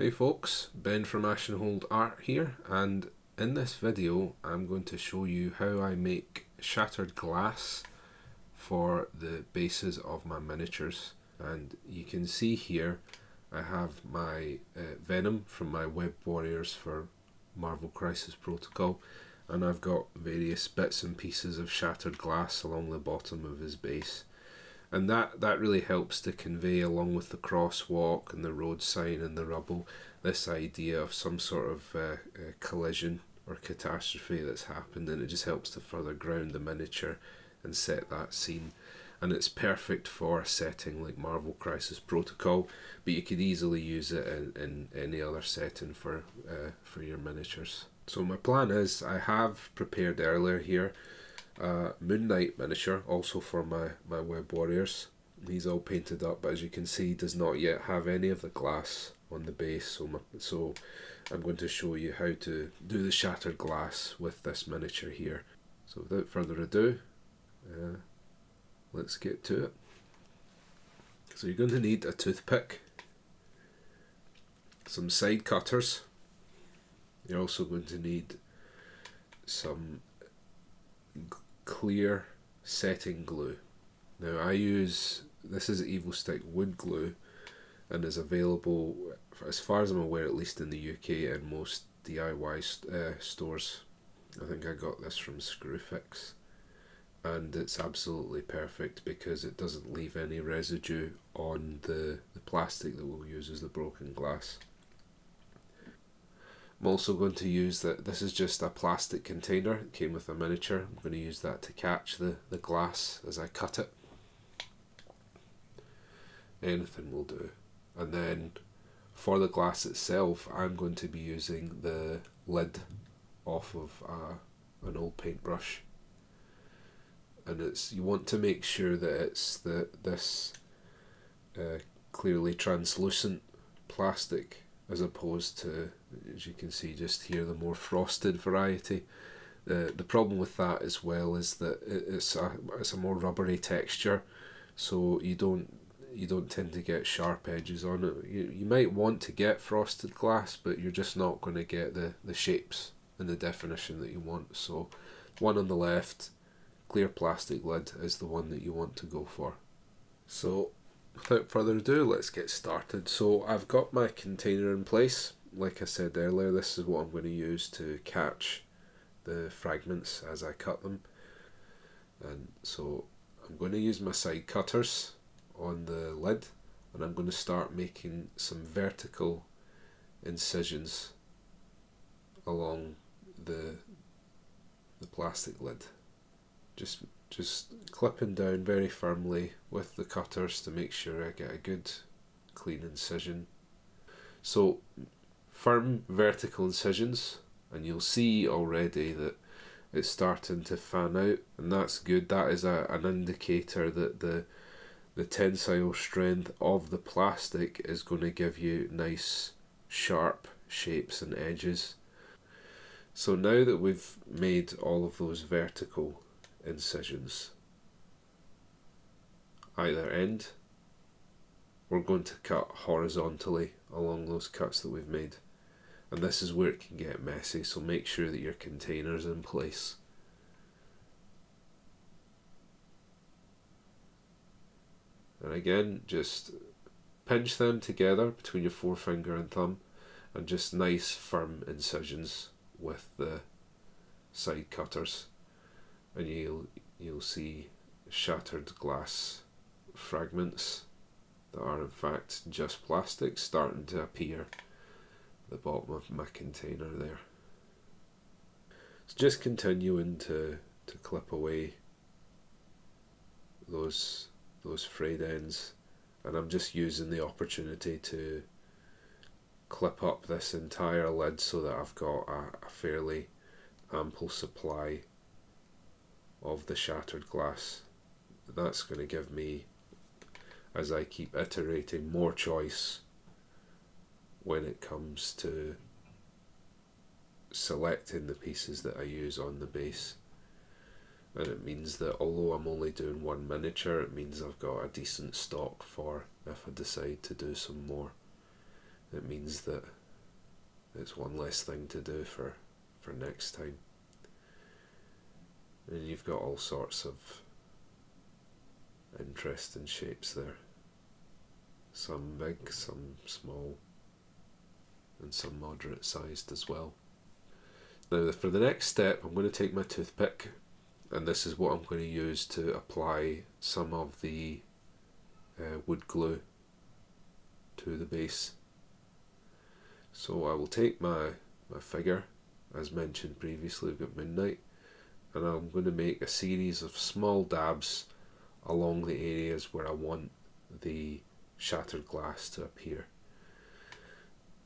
Hey folks, Ben from Ashenhold Art here, and in this video I'm going to show you how I make shattered glass for the bases of my miniatures. And you can see here I have my Venom from my Web Warriors for Marvel Crisis Protocol, and I've got various bits and pieces of shattered glass along the bottom of his base. And that really helps to convey, along with the crosswalk and the road sign and the rubble, this idea of some sort of collision or catastrophe that's happened, and it just helps to further ground the miniature and set that scene. And it's perfect for a setting like Marvel Crisis Protocol, but you could easily use it in any other setting for your miniatures. So my plan is, I have prepared earlier here Moon Knight miniature, also for my Web Warriors. He's all painted up, but as you can see, does not yet have any of the glass on the base, so I'm going to show you how to do the shattered glass with this miniature here. So without further ado, let's get to it. So you're going to need a toothpick, some side cutters. You're also going to need some clear setting glue. Now I use, this is Evo-Stik wood glue, and is available, as far as I'm aware, at least in the UK, in most DIY stores. I think I got this from Screwfix, and it's absolutely perfect because it doesn't leave any residue on the plastic that we'll use as the broken glass. I'm also going to use that. This is just a plastic container. It came with a miniature. I'm going to use that to catch the glass as I cut it. Anything will do. And then for the glass itself, I'm going to be using the lid off of an old paintbrush. And you want to make sure that it's this clearly translucent plastic, as opposed to, as you can see just here, the more frosted variety. The problem with that as well is that it's a more rubbery texture, so you don't tend to get sharp edges on it. You might want to get frosted glass, but you're just not going to get the shapes and the definition that you want. So one on the left, clear plastic lid, is the one that you want to go for. So without further ado, let's get started. So I've got my container in place. Like I said earlier, this is what I'm going to use to catch the fragments as I cut them. And so I'm going to use my side cutters on the lid, and I'm going to start making some vertical incisions along the plastic lid. Just clipping down very firmly with the cutters to make sure I get a good clean incision. So firm vertical incisions, and you'll see already that it's starting to fan out, and that's good. That is an indicator that the tensile strength of the plastic is going to give you nice sharp shapes and edges. So now that we've made all of those vertical incisions either end, we're going to cut horizontally along those cuts that we've made, and this is where it can get messy, so make sure that your container's in place. And again, just pinch them together between your forefinger and thumb, and just nice firm incisions with the side cutters, and you'll see shattered glass fragments that are in fact just plastic starting to appear at the bottom of my container there. So just continuing to clip away those frayed ends, and I'm just using the opportunity to clip up this entire lid so that I've got a fairly ample supply of the shattered glass. That's going to give me, as I keep iterating, more choice when it comes to selecting the pieces that I use on the base. And it means that although I'm only doing one miniature, it means I've got a decent stock for if I decide to do some more. it means that it's one less thing to do for next time. And you've got all sorts of interesting shapes there. Some big, some small, and some moderate sized as well. Now for the next step, I'm going to take my toothpick, and this is what I'm going to use to apply some of the wood glue to the base. So I will take my figure, as mentioned previously, we've got Moon Knight, and I'm going to make a series of small dabs along the areas where I want the shattered glass to appear.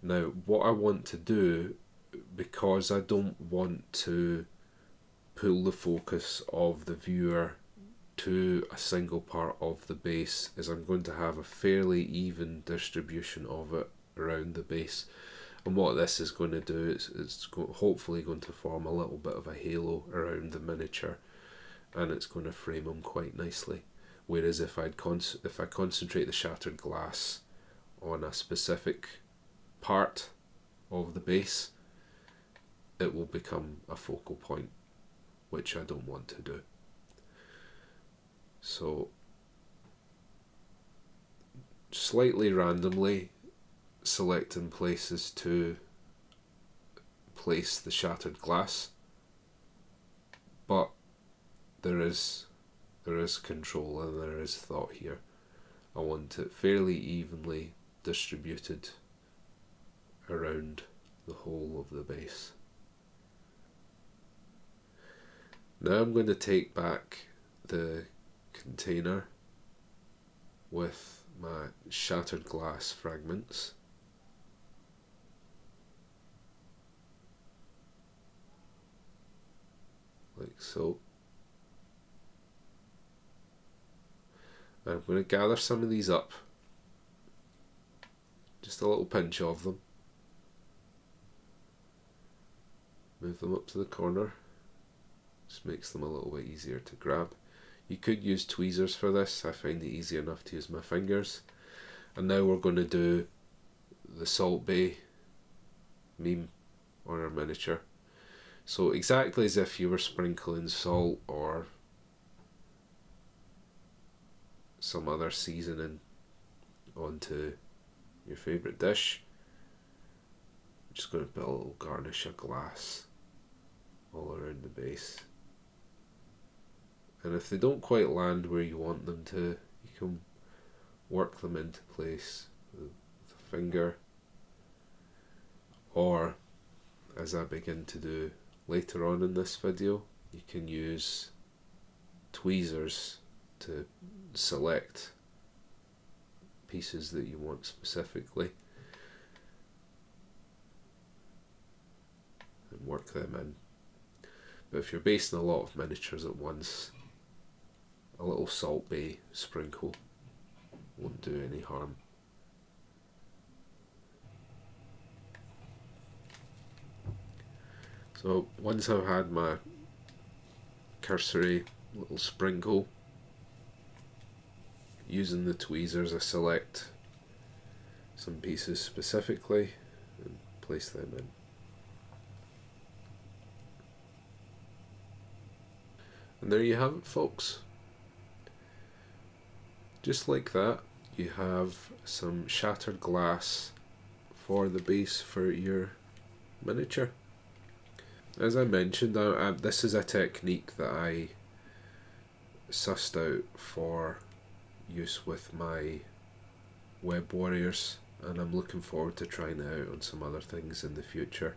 Now what I want to do, because I don't want to pull the focus of the viewer to a single part of the base, is I'm going to have a fairly even distribution of it around the base. And what this is going to do is it's hopefully going to form a little bit of a halo around the miniature, and it's going to frame them quite nicely. Whereas if I concentrate the shattered glass on a specific part of the base, it will become a focal point, which I don't want to do. So slightly randomly selecting places to place the shattered glass, but there is control and there is thought here. I want it fairly evenly distributed around the whole of the base. Now I'm going to take back the container with my shattered glass fragments, like so. And I'm going to gather some of these up, just a little pinch of them, move them up to the corner, just makes them a little bit easier to grab. You could use tweezers for this, I find it easy enough to use my fingers. And now we're going to do the Salt Bae meme on our miniature. So exactly as if you were sprinkling salt or some other seasoning onto your favourite dish. I'm just going to put a little garnish of glass all around the base. And if they don't quite land where you want them to, you can work them into place with a finger, or as I begin to do later on in this video, you can use tweezers to select pieces that you want specifically and work them in. But if you're basing a lot of miniatures at once, a little Salt Bae sprinkle won't do any harm. So once I've had my cursory little sprinkle, using the tweezers I select some pieces specifically and place them in. And there you have it, folks. Just like that, you have some shattered glass for the base for your miniature. As I mentioned, this is a technique that I sussed out for use with my web warriors, and I'm looking forward to trying it out on some other things in the future.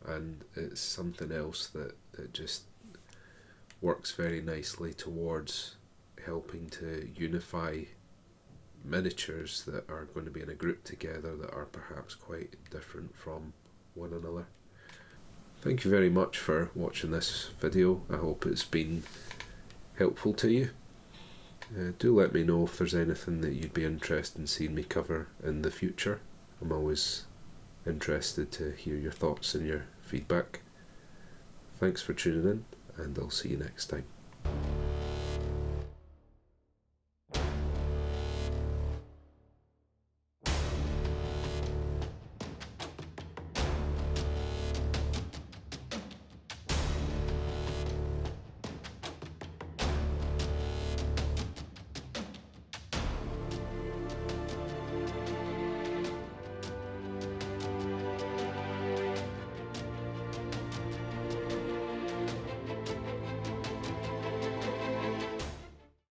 And it's something else that just works very nicely towards helping to unify miniatures that are going to be in a group together that are perhaps quite different from one another. Thank you very much for watching this video. I hope it's been helpful to you. Do let me know if there's anything that you'd be interested in seeing me cover in the future. I'm always interested to hear your thoughts and your feedback. Thanks for tuning in, and I'll see you next time.